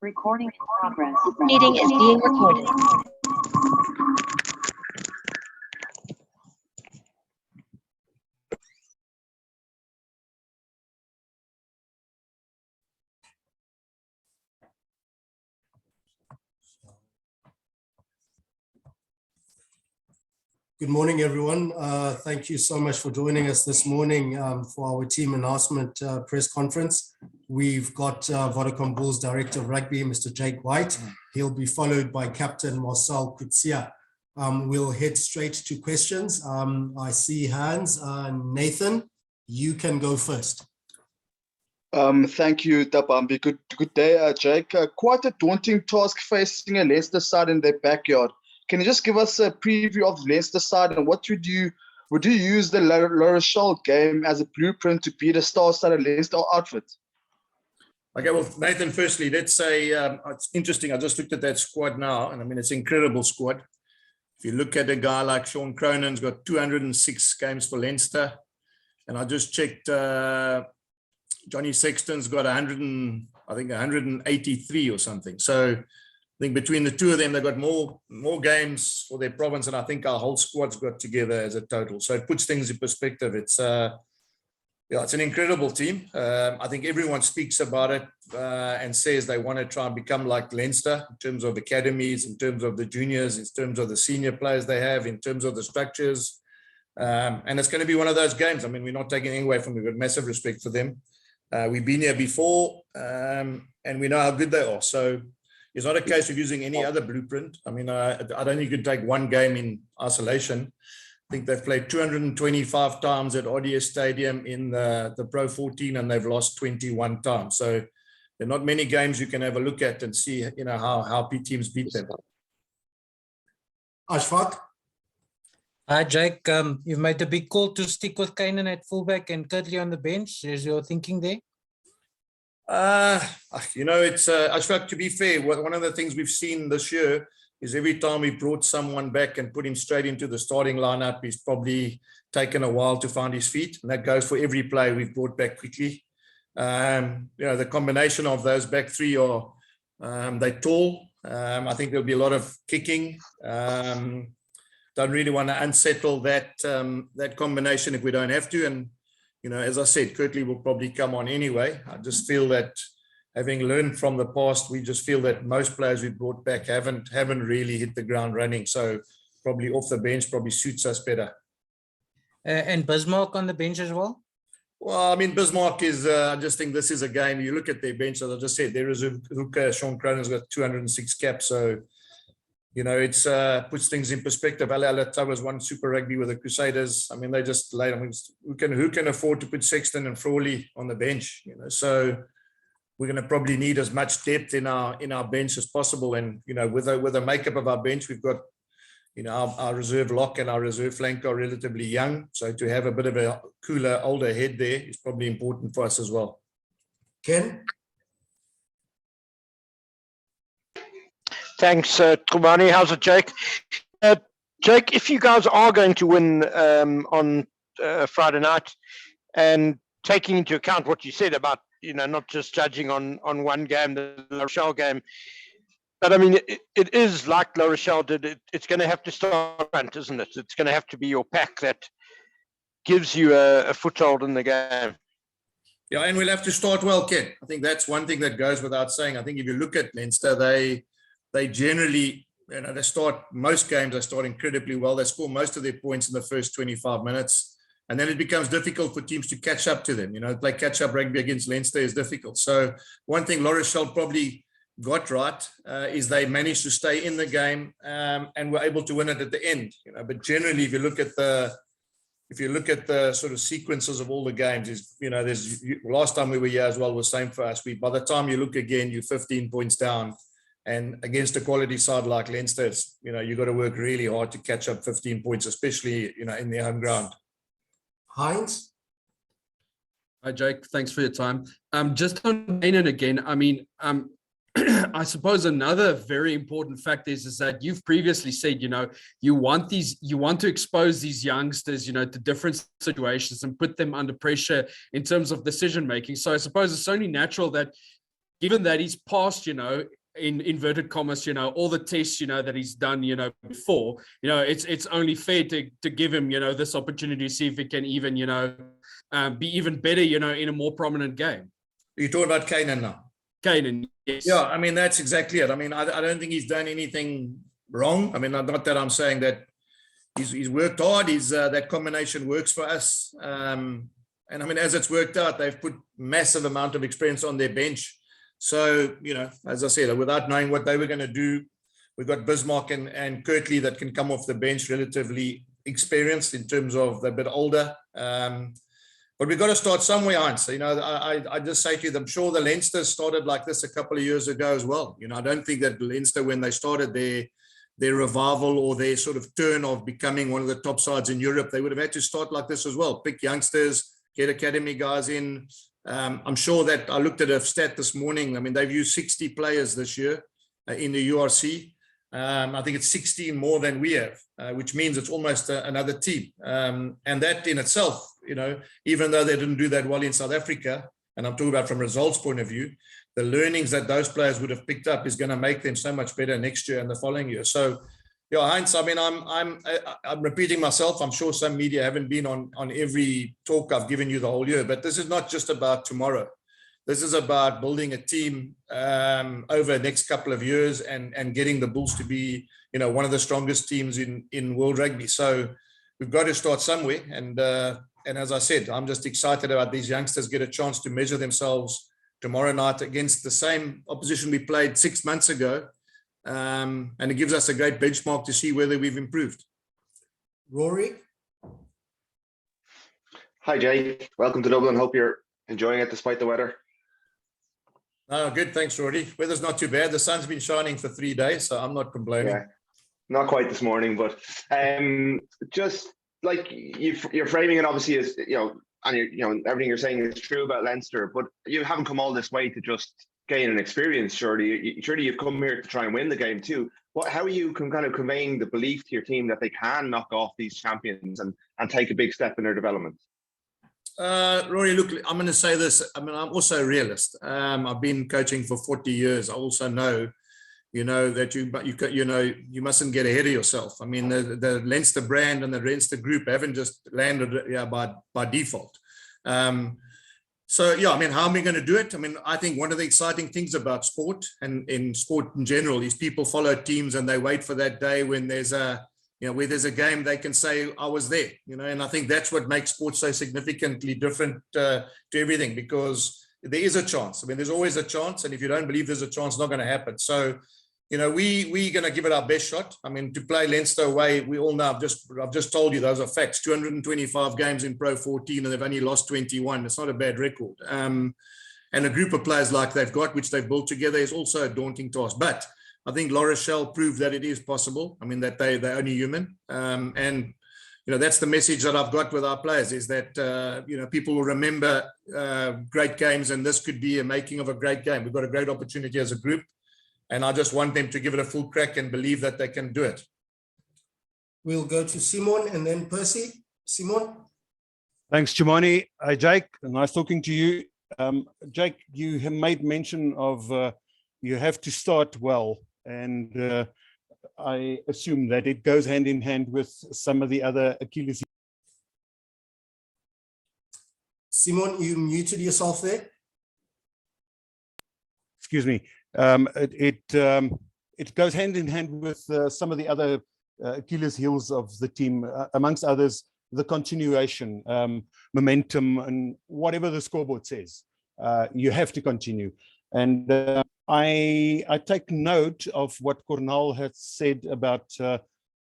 Recording in progress. This meeting is being recorded. Good morning, everyone. Thank you so much for joining us this morning for our team announcement press conference. We've got Vodacom Bulls Director of Rugby, Mr. Jake White. He'll be followed by Captain Marcel Coetzee. We'll head straight to questions. I see hands. Nathan, you can go first. Thank you, Tabambi. Good day, Jake. Quite a daunting task facing a Leinster side in their backyard. Can you just give us a preview of the Leinster side and what would you use the La Rochelle game as a blueprint to beat a star-studded Leinster outfit? Okay, well, Nathan, firstly, let's say it's interesting. I just looked at that squad now, and I mean, it's an incredible squad. If you look at a guy like Sean Cronen's got 206 games for Leinster, and I just checked Johnny Sexton's got 183 or something. So I think between the two of them, they've got more games for their province, and I think our whole squad's got together as a total. So it puts things in perspective. It's it's an incredible team. I think everyone speaks about it and says they want to try and become like Leinster in terms of academies, in terms of the juniors, in terms of the senior players they have, in terms of the structures. And it's going to be one of those games. I mean, we're not taking anything away from them. We've got massive respect for them. We've been here before, and we know how good they are. So it's not a case of using any other blueprint. I mean, I don't think you could take one game in isolation. I think they've played 225 times at RDS Stadium in the Pro 14, and they've lost 21 times. So there are not many games you can have a look at and see, how teams beat them. Ashfaq? Hi, Jake. You've made a big call to stick with Kainan at fullback and Coetzee on the bench. Is your thinking there? It's Ashfaq, to be fair, one of the things we've seen this year is every time we brought someone back and put him straight into the starting lineup, he's probably taken a while to find his feet, and that goes for every player we've brought back quickly. The combination of those back three are they're tall. I think there'll be a lot of kicking. Don't really want to unsettle that combination if we don't have to. And as I said, Coetzee will probably come on anyway. I just feel that having learned from the past, we just feel that most players we brought back haven't really hit the ground running. So probably off the bench probably suits us better. And Bismarck on the bench as well? Well, I mean, Bismarck is, I just think this is a game. You look at their bench, as I just said, there is a hooker. Sean Cronen's got 206 caps. So, it's puts things in perspective. Alata was one Super Rugby with the Crusaders. I mean, they just laid. I mean, who can afford to put Sexton and Frawley on the bench? So we're going to probably need as much depth in our bench as possible. And with the makeup of our bench, we've got our reserve lock and our reserve flank are relatively young. So to have a bit of a cooler, older head there is probably important for us as well. Ken? Thanks, Trubani. How's it, Jake? Jake, if you guys are going to win on Friday night, and taking into account what you said about, not just judging on one game, the La Rochelle game, but I mean, it is like La Rochelle did. It's going to have to start front, isn't it? It's going to have to be your pack that gives you a foothold in the game. Yeah, and we'll have to start well, Ken. I think that's one thing that goes without saying. I think if you look at Leinster, they generally, they start most games, they start incredibly well. They score most of their points in the first 25 minutes. And then it becomes difficult for teams to catch up to them. Play catch-up rugby against Leinster is difficult. So one thing La Rochelle probably got right is they managed to stay in the game and were able to win it at the end. But generally, if you look at the sort of sequences of all the games, there's last time we were here as well was same for us. By the time you look again, you're 15 points down. And against a quality side like Leinster, you've got to work really hard to catch up 15 points, especially, in their home ground. Heinz? Hi, Jake. Thanks for your time. Just on Kainan again, I mean, I suppose another very important fact is that you've previously said, you want to expose these youngsters, to different situations and put them under pressure in terms of decision making. So I suppose it's only natural that given that he's passed, in inverted commas, all the tests, that he's done, before, it's only fair to give him, this opportunity to see if he can even, be even better, in a more prominent game. You're talking about Keenan now? Keenan, yes. Yeah, I mean, that's exactly it. I mean, I don't think he's done anything wrong. I mean, not that I'm saying that he's worked hard. That combination works for us. And I mean, as it's worked out, they've put massive amount of experience on their bench. So, as I said, without knowing what they were going to do, we've got Bismarck and Coetzee that can come off the bench relatively experienced in terms of they're a bit older. But we've got to start somewhere, Heinz. I just say to you, I'm sure the Leinster started like this a couple of years ago as well. I don't think that Leinster, when they started their revival or their sort of turn of becoming one of the top sides in Europe, they would have had to start like this as well. Pick youngsters, get academy guys in. I'm sure that I looked at a stat this morning. I mean, they've used 60 players this year in the URC. I think it's 16 more than we have, which means it's almost another team. And that in itself, even though they didn't do that well in South Africa, and I'm talking about from results point of view, the learnings that those players would have picked up is going to make them so much better next year and the following year. So, yeah, Heinz, I mean, I'm repeating myself. I'm sure some media haven't been on every talk I've given you the whole year, but this is not just about tomorrow. This is about building a team over the next couple of years and getting the Bulls to be, one of the strongest teams in world rugby. So we've got to start somewhere. And as I said, I'm just excited about these youngsters get a chance to measure themselves tomorrow night against the same opposition we played 6 months ago. And it gives us a great benchmark to see whether we've improved. Rory? Hi, Jake. Welcome to Dublin. Hope you're enjoying it despite the weather. Oh, good. Thanks, Rory. Weather's not too bad. The sun's been shining for 3 days, so I'm not complaining. Yeah, not quite this morning, but just like you're framing it obviously as, and everything you're saying is true about Leinster, but you haven't come all this way to just gain an experience, surely. Surely you've come here to try and win the game too. How are you kind of conveying the belief to your team that they can knock off these champions and take a big step in their development? Rory, look, I'm going to say this. I mean, I'm also a realist. I've been coaching for 40 years. I also know, that you mustn't get ahead of yourself. I mean, the Leinster brand and the Leinster group haven't just landed by default. So, yeah, I mean, how am I going to do it? I mean, I think one of the exciting things about sport and in sport in general is people follow teams and they wait for that day when there's where there's a game they can say, I was there, and I think that's what makes sports so significantly different to everything, because there is a chance. I mean, there's always a chance. And if you don't believe there's a chance, it's not going to happen. So, we're going to give it our best shot. I mean, to play Leinster away, we all know, I've just told you, those are facts. 225 games in Pro 14 and they've only lost 21. It's not a bad record. And a group of players like they've got, which they've built together, is also a daunting task. But I think La Rochelle proved that it is possible. I mean, that they're only human. And, that's the message that I've got with our players, is that, people will remember great games, and this could be a making of a great game. We've got a great opportunity as a group, and I just want them to give it a full crack and believe that they can do it. We'll go to Simon and then Percy. Simon? Thanks, Jimani. Hi, Jake. Nice talking to you. Jake, you have made mention of you have to start well, and I assume that it goes hand in hand with some of the other Achilles. Simon, you muted yourself there. Excuse me. It goes hand in hand with some of the other Achilles heels of the team, amongst others, the continuation, momentum, and whatever the scoreboard says, you have to continue. And I take note of what Cornal had said about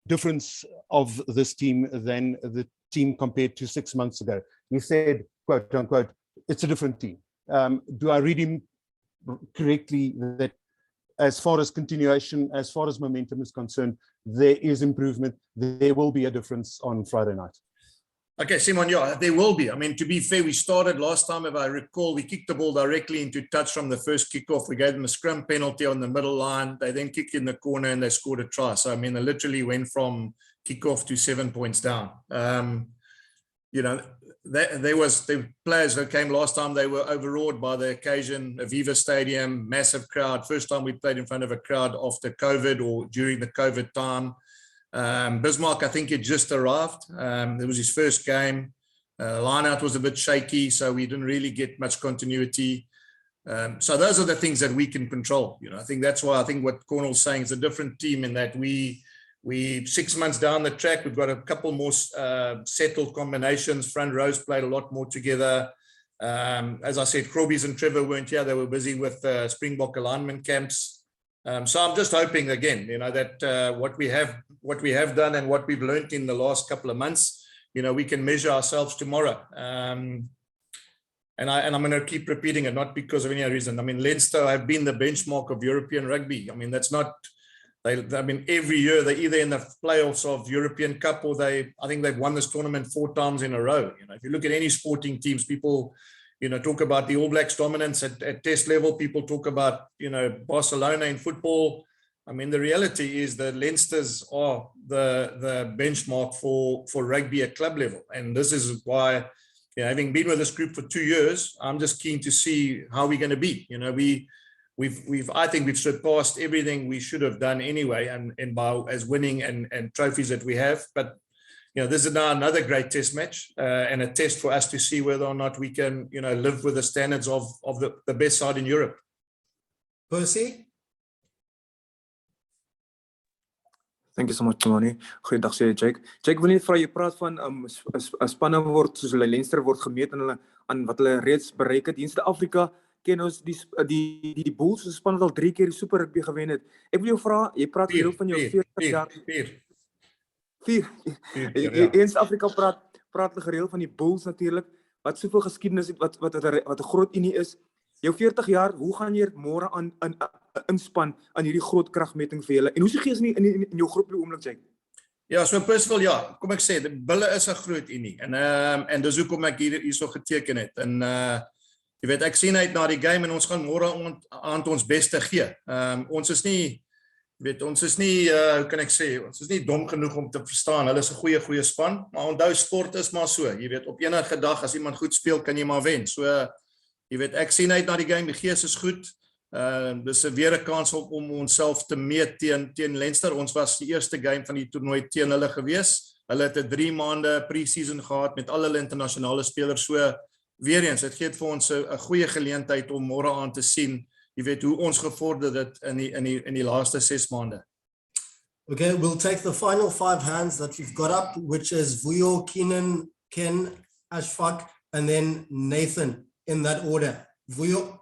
difference of this team than the team compared to 6 months ago. He said, quote unquote, it's a different team. Do I read him correctly that as far as continuation, as far as momentum is concerned, there is improvement, there will be a difference on Friday night? Okay, Simon, yeah, there will be. I mean, to be fair, we started last time, if I recall, we kicked the ball directly into touch from the first kickoff. We gave them a scrum penalty on the middle line. They then kicked in the corner and they scored a try. So, I mean, they literally went from kickoff to 7 points down. there was the players that came last time, they were overawed by the occasion. Aviva Stadium, massive crowd. First time we played in front of a crowd after COVID or during the COVID time. Bismarck, I think he just arrived. It was his first game. Line-out was a bit shaky, so we didn't really get much continuity. So those are the things that we can control. You know, I think that's why I think what Cornell's saying is a different team in that we 6 months down the track, we've got a couple more settled combinations. Front rows played a lot more together. As I said, Crowbies and Trevor weren't here. They were busy with Springbok alignment camps. So I'm just hoping again, you know, that what we have done and what we've learned in the last couple of months, you know, we can measure ourselves tomorrow. And I'm going to keep repeating it, not because of any other reason. I mean, Leinster have been the benchmark of European rugby. I mean, that's not. I mean, every year they're either in the playoffs of European Cup or I think they've won this tournament 4 times in a row. You know, if you look at any sporting teams, people, you know, talk about the All Blacks dominance at test level. People talk about, you know, Barcelona in football. I mean, the reality is that Leinsters are the benchmark for rugby at club level. And this is why, you know, having been with this group for 2 years, I'm just keen to see how we're going to be. You know, I think we've surpassed everything we should have done anyway, and by as winning and trophies that we have. But you know, this is now another great test match and a test for us to see whether or not we can, you know, live with the standards of the best side in Europe. Percy? Thank you so much, Tony. Goeiedag sê Jake. Jake, wil net vra, jy praat van spanne word soos Leinster word gemeet aan wat hulle reeds bereik het. Hier in Suid-Afrika ken ons die Bulls se span wat al 3 keer die Super Rugby gewen het. Ek wil jou vra, jy praat hier van jou 40 jaar. 4. In Suid-Afrika praat hulle gereeld van die Bulls natuurlik, wat soveel geskiedenis het, wat 'n groot unie is. Jou 40 jaar, hoe gaan jy môre aan inspan aan hierdie groot kragmeting vir julle? En hoe se gees in jou groep op die oomblik, Jake? Ja, so Percival, ja, kom ek sê, Bulle is 'n groot unie. En dis hoekom ek hierso geteken het. En jy weet, ek sien uit na die game en ons gaan môre aan ons beste gee. Ons is nie, hoe kan ek sê, ons is nie dom genoeg om te verstaan. Hulle is 'n goeie span, maar onthou, sport is maar so. Jy weet, op enige dag as iemand goed speel, kan jy maar wen. So, jy weet, ek sien uit na die game, die gees is goed. Dis weer 'n kans om onsself te meet teen Leinster. Ons was die eerste game van die toernooi teen hulle gewees. Hulle het 'n 3 maande pre-season gehad met al hulle internasionale spelers. So, weer eens, dit gee vir ons 'n goeie geleentheid om môre aan te sien, jy weet, hoe ons gevorder het in die laaste 6 maande. Okay, we'll take the final 5 hands that we've got up, which is Vuyo, Keenan, Ken, Ashfaq, and then Nathan, in that order. Vuyo.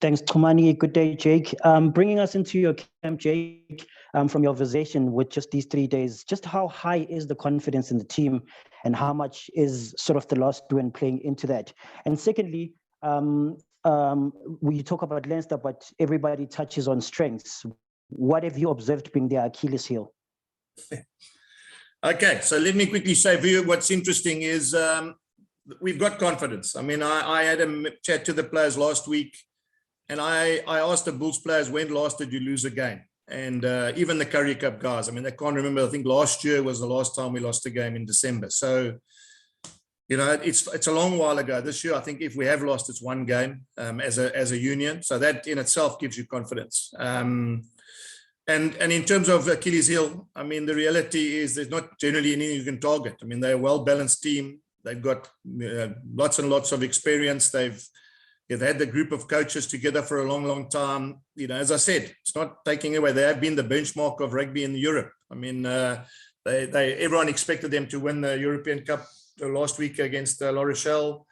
Thanks, Tumani. Good day, Jake. Bringing us into your camp, Jake, from your conversation with just these 3 days, just how high is the confidence in the team and how much is sort of the lost win playing into that? And secondly, we talk about Leinster, but everybody touches on strengths. What have you observed being their Achilles heel? Okay, so let me quickly say, Vuyo, what's interesting is we've got confidence. I mean, I had a chat to the players last week, and I asked the Bulls players, when last did you lose a game? And even the Currie Cup guys, I mean, they can't remember. I think last year was the last time we lost a game in December. So, you know, it's a long while ago. This year, I think if we have lost, it's 1 game as a union. So that in itself gives you confidence. And in terms of Achilles heel, I mean, the reality is there's not generally anything you can target. I mean, they're a well-balanced team. They've got lots and lots of experience. They've had the group of coaches together for a long, long time. You know, as I said, it's not taking away. They have been the benchmark of rugby in Europe. I mean, everyone expected them to win the European Cup last week against La Rochelle.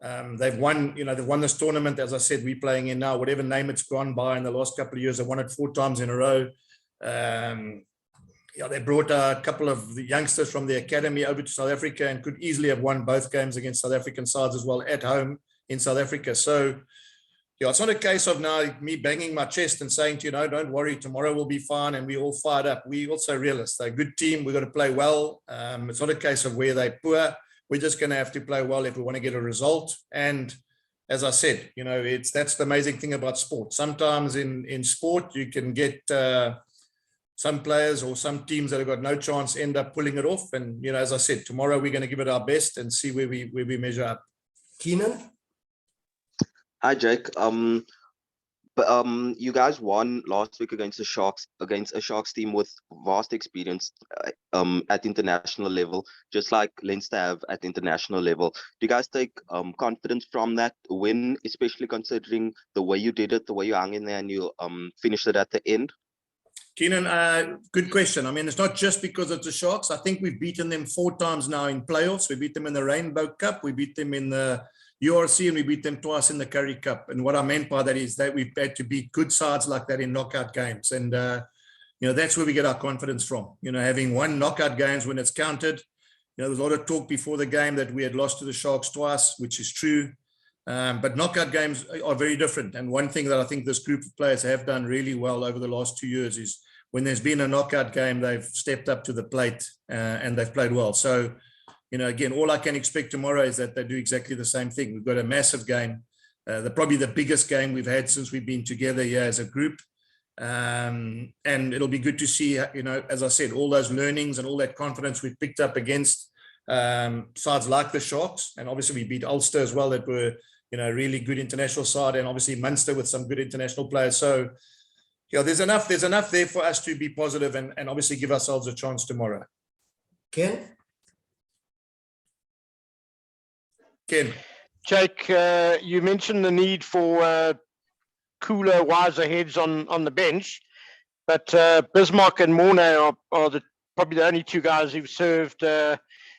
They've won this tournament. As I said, we're playing in now, whatever name it's gone by in the last couple of years. They won it 4 times in a row. They brought a couple of the youngsters from the academy over to South Africa and could easily have won both games against South African sides as well at home in South Africa. So, yeah, it's not a case of now me banging my chest and saying to you, no, don't worry, tomorrow will be fine and we all fired up. We also realists. They're a good team. We've got to play well. It's not a case of where they're poor. We're just going to have to play well if we want to get a result. And as I said, you know, that's the amazing thing about sport. Sometimes in sport, you can get some players or some teams that have got no chance end up pulling it off. And, you know, as I said, tomorrow we're going to give it our best and see where we measure up. Keenan? Hi, Jake. You guys won last week against the Sharks, against a Sharks team with vast experience at international level, just like Leinster have at international level. Do you guys take confidence from that win, especially considering the way you did it, the way you hung in there and you finished it at the end? Keenan, good question. I mean, it's not just because it's the Sharks. I think we've beaten them 4 times now in playoffs. We beat them in the Rainbow Cup. We beat them in the URC, and we beat them twice in the Currie Cup. And what I meant by that is that we've had to beat good sides like that in knockout games. And, you know, that's where we get our confidence from. You know, having won knockout games when it's counted. You know, there's a lot of talk before the game that we had lost to the Sharks twice, which is true. But knockout games are very different. And one thing that I think this group of players have done really well over the last 2 years is when there's been a knockout game, they've stepped up to the plate and they've played well. So, you know, again, all I can expect tomorrow is that they do exactly the same thing. We've got a massive game, probably the biggest game we've had since we've been together here as a group. And it'll be good to see, you know, as I said, all those learnings and all that confidence we've picked up against sides like the Sharks. And obviously we beat Ulster as well, that were, you know, really good international side, and obviously Munster with some good international players. So, you know, there's enough there for us to be positive and obviously give ourselves a chance tomorrow. Ken? Ken. Jake, you mentioned the need for cooler, wiser heads on the bench, but Bismarck and Mornay are probably the only 2 guys who've served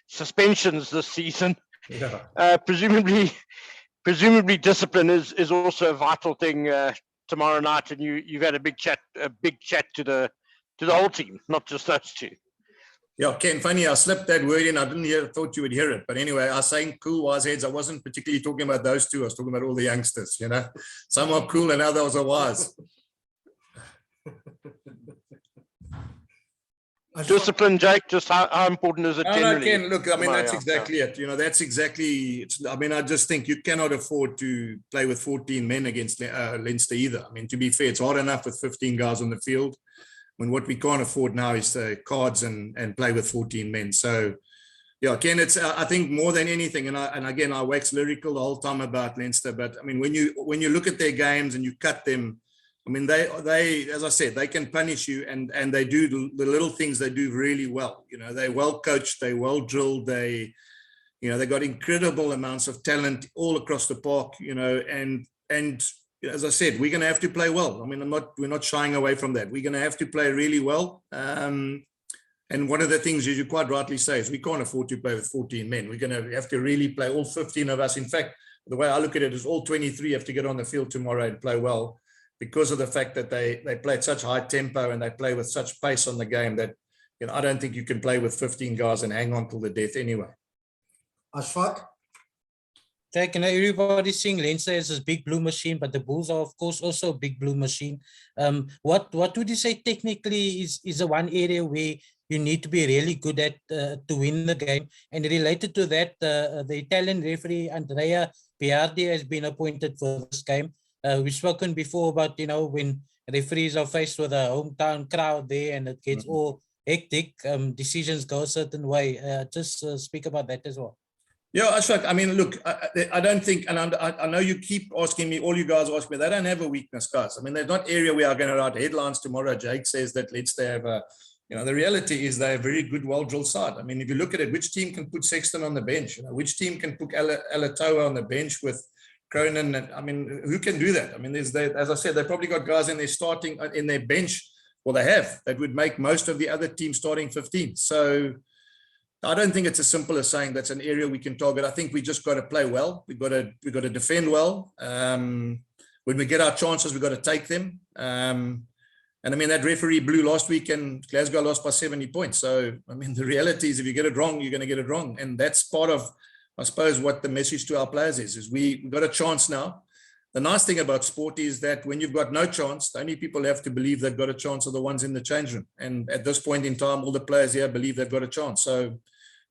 suspensions this season. Yeah. Presumably discipline is also a vital thing tomorrow night, and you've had a big chat to the whole team, not just those 2. Yeah, Ken, funny, I slipped that word in. I thought you would hear it. But anyway, I was saying cool, wise heads. I wasn't particularly talking about those 2. I was talking about all the youngsters, you know. Some are cool and others are wise. Discipline, Jake, just how important is it generally? No, Ken, look, I mean, that's exactly it. You know, that's exactly, I mean, I just think you cannot afford to play with 14 men against Leinster either. I mean, to be fair, it's hard enough with 15 guys on the field. When what we can't afford now is the cards and play with 14 men. So, yeah, Ken, it's I think more than anything, and again, I wax lyrical the whole time about Leinster, but I mean, when you look at their games and you cut them, I mean, they as I said, they can punish you, and they do the little things they do really well. You know, they're well coached, they're well drilled, they got incredible amounts of talent all across the park. You know, and as I said, we're going to have to play well. I mean, we're not shying away from that. We're going to have to play really well. And one of the things, as you quite rightly say, is we can't afford to play with 14 men. We're going to have to really play, all 15 of us. In fact, the way I look at it is all 23 have to get on the field tomorrow and play well, because of the fact that they play at such high tempo and they play with such pace on the game that, you know, I don't think you can play with 15 guys and hang on till the death anyway. Ashfaq? Jake, you know, everybody's seeing Leinster as this big blue machine, but the Bulls are, of course, also a big blue machine. What would you say technically is the one area where you need to be really good at to win the game? And related to that, the Italian referee Andrea Biardi has been appointed for this game. We've spoken before about, you know, when referees are faced with a hometown crowd there and it gets all hectic, decisions go a certain way. Just speak about that as well. Yeah, Ashfaq, I mean, look, I don't think, and I know you keep asking me, all you guys ask me, they don't have a weakness, guys. I mean, there's not area we are going to write headlines tomorrow. Jake says that Leinster have a, you know, the reality is they're a very good, well-drilled side. I mean, if you look at it, which team can put Sexton on the bench? You know, which team can put Alatoa on the bench with Cronin? And I mean, who can do that? I mean, as I said, they've probably got guys in their starting, in their bench, well, they have, that would make most of the other teams starting 15. So I don't think it's as simple as saying that's an area we can target. I think we just got to play well. We've got to defend well. When we get our chances, we've got to take them. And I mean, that referee blew last week and Glasgow lost by 70 points. So, I mean, the reality is if you get it wrong, you're going to get it wrong. And that's part of, I suppose, what the message to our players is we've got a chance now. The nice thing about sport is that when you've got no chance, the only people who have to believe they've got a chance are the ones in the change room. And at this point in time, all the players here believe they've got a chance. So,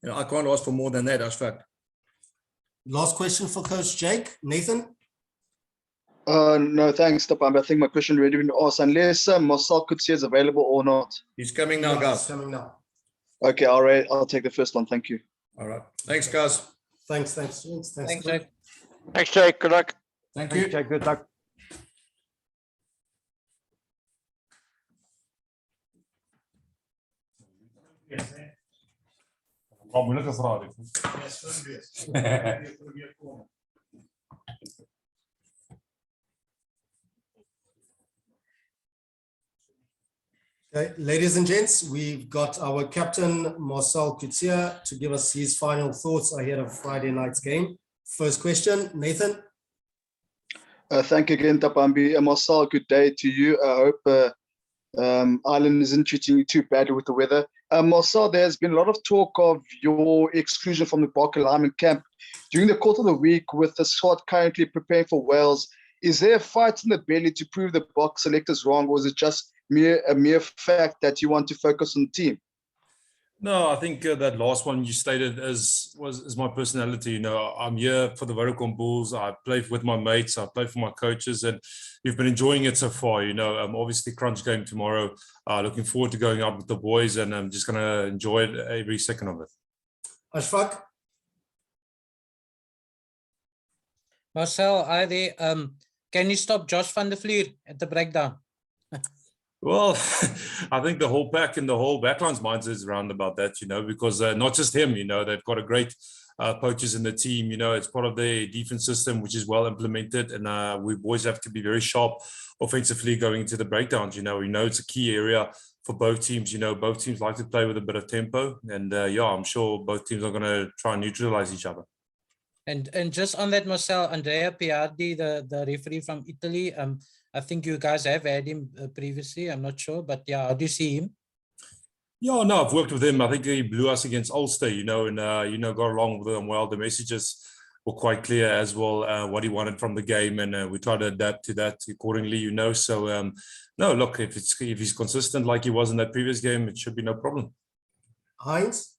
you know, I can't ask for more than that, Ashfaq. Last question for Coach Jake. Nathan? No, thanks, Tapambi. I think my question already been asked. Unless Marcel Coetzee is available or not. He's coming now, Yeah, guys. it's coming now. Okay, all right. I'll take the first one. Thank you. All right. Thanks, guys. Thanks, gents. Thanks, Jake. Thanks, Jake. Good luck. Thank you. Jake, good luck. Okay, ladies and gents, we've got our captain, Marcel Coetzee, to give us his final thoughts ahead of Friday night's game. First question, Nathan. Thank you again, Tapambi. Marcel, good day to you. I hope Ireland isn't treating you too badly with the weather. Marcel, there's been a lot of talk of your exclusion from the Barker Lyman camp during the course of the week with the squad currently preparing for Wales. Is there a fight in the belly to prove the Barker selectors wrong, or is it just a mere fact that you want to focus on the team? No, I think that last one you stated is my personality. You know, I'm here for the Vodacom Bulls. I play with my mates. I play for my coaches, and we've been enjoying it so far. You know, obviously crunch game tomorrow. Looking forward to going out with the boys, and I'm just gonna enjoy it every second of it. Ashfaq. Marcel, hi there. Can you stop Josh van der Vlier at the breakdown? Well, I think the whole pack and the whole backline's mindset is around about that, you know, because not just him, you know, they've got a great poachers in the team. You know, it's part of their defense system, which is well implemented. And we boys have to be very sharp offensively going into the breakdowns. You know it's a key area for both teams. You know, both teams like to play with a bit of tempo. And yeah, I'm sure both teams are going to try and neutralize each other. And just on that, Marcel, Andrea Piardi, the referee from Italy, I think you guys have had him previously. I'm not sure, but yeah, how do you see him? Yeah, no, I've worked with him. I think he blew us against Ulster, you know, and, got along with him well. The messages were quite clear as well, what he wanted from the game. And we try to adapt to that accordingly, you know. So, no, look, if he's consistent like he was in that previous game, it should be no problem. Heinz?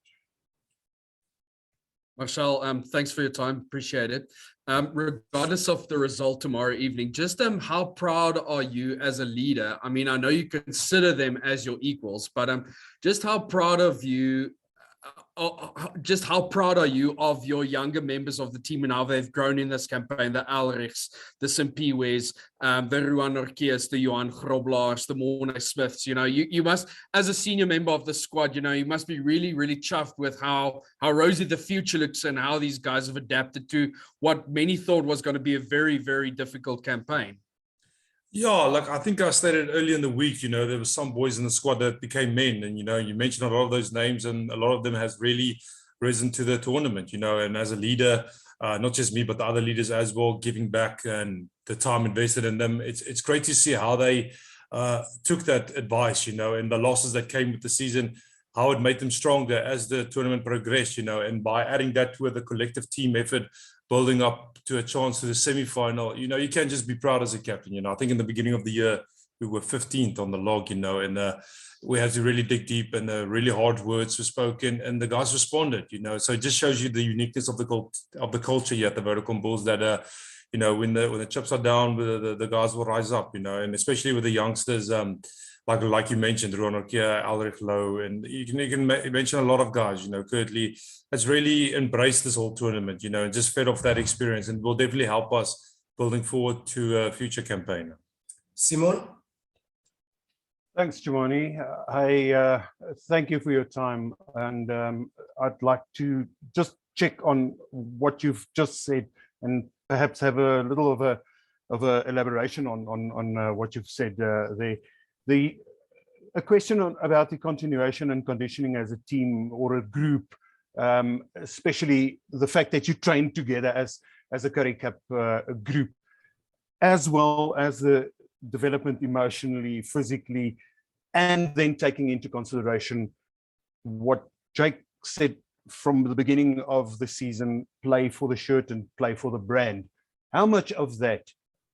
Marcel, thanks for your time. Appreciate it. Regardless of the result tomorrow evening, just how proud are you as a leader? I mean, I know you consider them as your equals, but just how proud of you? Just how proud are you of your younger members of the team and how they've grown in this campaign? The Alrichs, the Simpiwes, the Ruan Orkeas, the Johan Groblaars, the Morne Smiths. You know, you must, as a senior member of the squad, you know, you must be really, really chuffed with how rosy the future looks and how these guys have adapted to what many thought was going to be a very, very difficult campaign. Yeah, like I think I stated earlier in the week, you know, there were some boys in the squad that became men. And, you know, you mentioned a lot of those names and a lot of them has really risen to the tournament, you know, and as a leader, not just me, but the other leaders as well, giving back and the time invested in them. It's great to see how they took that advice, you know, and the losses that came with the season, how it made them stronger as the tournament progressed, you know, and by adding that with a collective team effort, building up to a chance to the semi-final, you know, you can't just be proud as a captain. You know, I think in the beginning of the year, we were 15th on the log, you know, and we had to really dig deep and really hard words were spoken and the guys responded, you know, so it just shows you the uniqueness of the culture here at the Vodacom Bulls that, you know, when the chips are down, the guys will rise up, you know, and especially with the youngsters, like you mentioned, Ruan Orkea, Alrich Lowe, and you can mention a lot of guys, you know, Kurtley has really embraced this whole tournament, you know, and just fed off that experience and will definitely help us building forward to a future campaign. Simon? Thanks, Jumani. I thank you for your time. And I'd like to just check on what you've just said and perhaps have a little of a elaboration on what you've said there. A question about the continuation and conditioning as a team or a group, especially the fact that you train together as a Currie Cup group, as well as the development emotionally, physically, and then taking into consideration what Jake said from the beginning of the season, play for the shirt and play for the brand. How much of that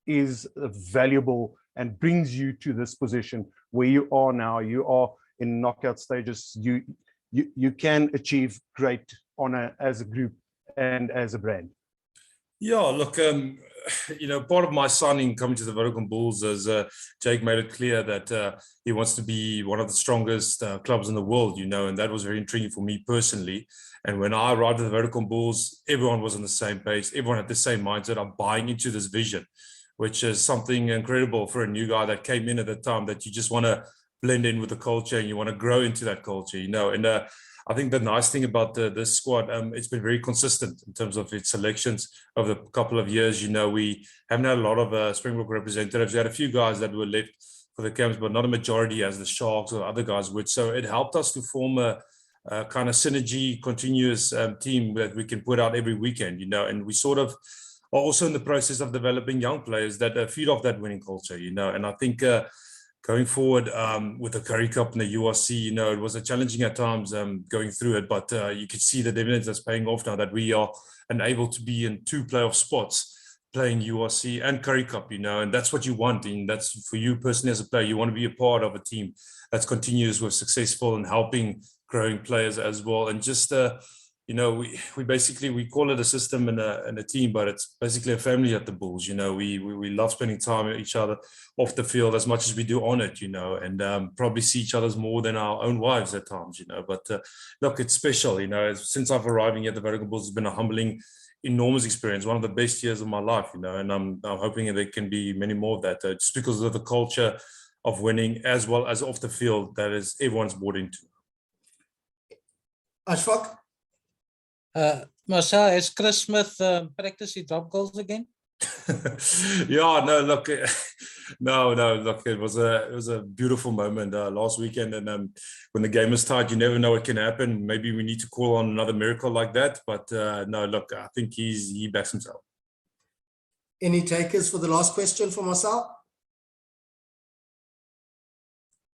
is valuable and brings you to this position where you are now? You are in knockout stages. You can achieve great honor as a group and as a brand. Yeah, look, part of my signing coming to the Vodacom Bulls is Jake made it clear that he wants to be one of the strongest clubs in the world, and that was very intriguing for me personally. And when I arrived at the Vodacom Bulls, everyone was on the same page. Everyone had the same mindset. I'm buying into this vision, which is something incredible for a new guy that came in at the time, that you just want to blend in with the culture and you want to grow into that culture, and I think the nice thing about this squad, it's been very consistent in terms of its selections over the couple of years. We haven't had a lot of Springbok representatives. We had a few guys that were left for the camps, but not a majority as the Sharks or other guys would. So it helped us to form a kind of synergy, continuous team that we can put out every weekend, and we sort of are also in the process of developing young players that feed off that winning culture, and I think going forward with the Currie Cup and the URC, it was a challenging at times going through it, but you could see the dividends that's paying off now that we are enabled to be in 2 playoff spots playing URC and Currie Cup, and that's what you want. And that's for you personally as a player, you want to be a part of a team that's continuous with successful and helping growing players as well. And just, we call it a system and a team, but it's basically a family at the Bulls. We love spending time with each other off the field as much as we do on it, and probably see each other more than our own wives at times, but look, it's special, since I've arriving at the Vodacom Bulls, it's been a humbling, enormous experience, one of the best years of my life, and I'm hoping there can be many more of that, just because of the culture of winning as well as off the field that is everyone's bought into. Ashfaq? Marcel, has Chris Smith practiced his drop goals again? Yeah, no, look, look, it was a beautiful moment last weekend, and when the game is tight, you never know what can happen. Maybe we need to call on another miracle like that, but no, look, I think he backs himself. Any takers for the last question for Marcel?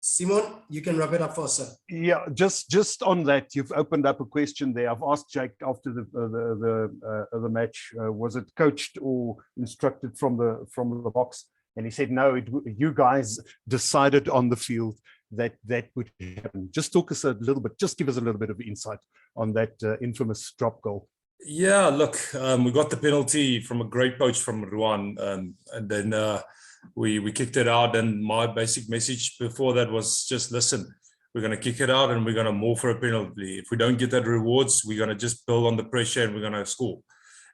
Simon, you can wrap it up for us, sir. Yeah, just on that, you've opened up a question there. I've asked Jake after the match, was it coached or instructed from the box? And he said, no, you guys decided on the field that would happen. Just talk us a little bit, just give us a little bit of insight on that infamous drop goal. Yeah, look, we got the penalty from a great poach from Ruan, and then we kicked it out, and my basic message before that was just listen, we're going to kick it out and we're going to maul for a penalty. If we don't get that rewards, we're going to just build on the pressure and we're going to score.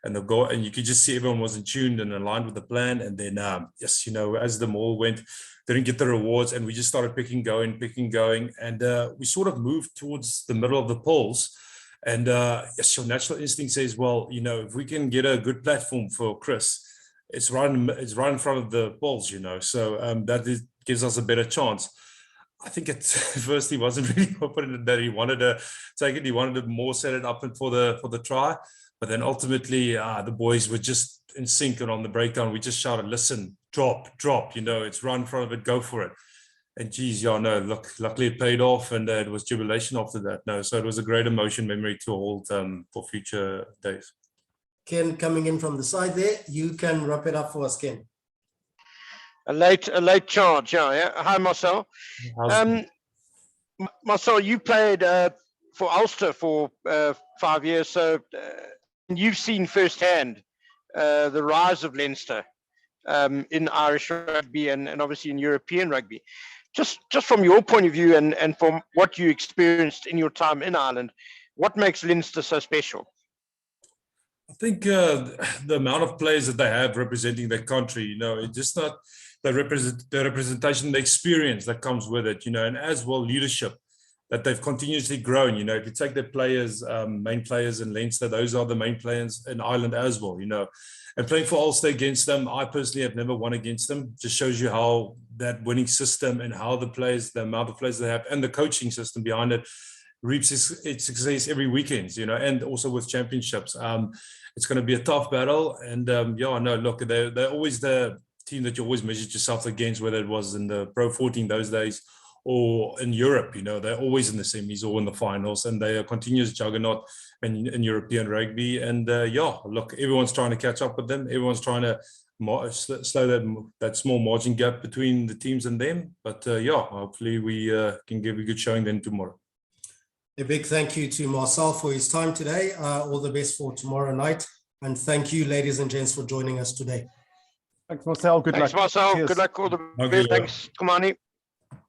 And the goal, and you could just see everyone was in tune and aligned with the plan. And then yes, as the maul went, didn't get the rewards, and we just started picking going, and we sort of moved towards the middle of the poles. And yes, your natural instinct says, well, if we can get a good platform for Chris, it's right in front of the balls, so that gives us a better chance. I think at first he wasn't really confident that he wanted to take it. He wanted to more set it up for the try, but then ultimately the boys were just in sync, and on the breakdown we just shouted, "Listen, drop! It's right in front of it, go for it." And geez, look, luckily it paid off, and it was jubilation after that. No, so it was a great emotion memory to hold for future days. Ken, coming in from the side there, you can wrap it up for us, Ken. A late charge, yeah. Hi, Marcel. Marcel, you played for Ulster for 5 years, so you've seen firsthand the rise of Leinster in Irish rugby and obviously in European rugby. Just from your point of view and from what you experienced in your time in Ireland, what makes Leinster so special? I think the amount of players that they have representing their country, it's just not the representation, the experience that comes with it, and as well leadership that they've continuously grown. If you take the players, main players in Leinster, those are the main players in Ireland as well, And playing for Ulster against them, I personally have never won against them. Just shows you how that winning system and how the amount of players they have, and the coaching system behind it reaps its success every weekend, and also with championships. It's going to be a tough battle, and look, they're always the team that you always measured yourself against, whether it was in the Pro 14 those days or in Europe. They're always in the semis or in the finals, and they are a continuous juggernaut in European rugby. And look, everyone's trying to catch up with them. Everyone's trying to slow that small margin gap between the teams and them. But hopefully we can give a good showing then tomorrow. A big thank you to Marcel for his time today. All the best for tomorrow night. And thank you, ladies and gents, for joining us today. Thanks, Marcel. Good Thanks, luck. Marcel. Cheers. Good luck. All the Okay, best. yeah. Thanks, Kumani.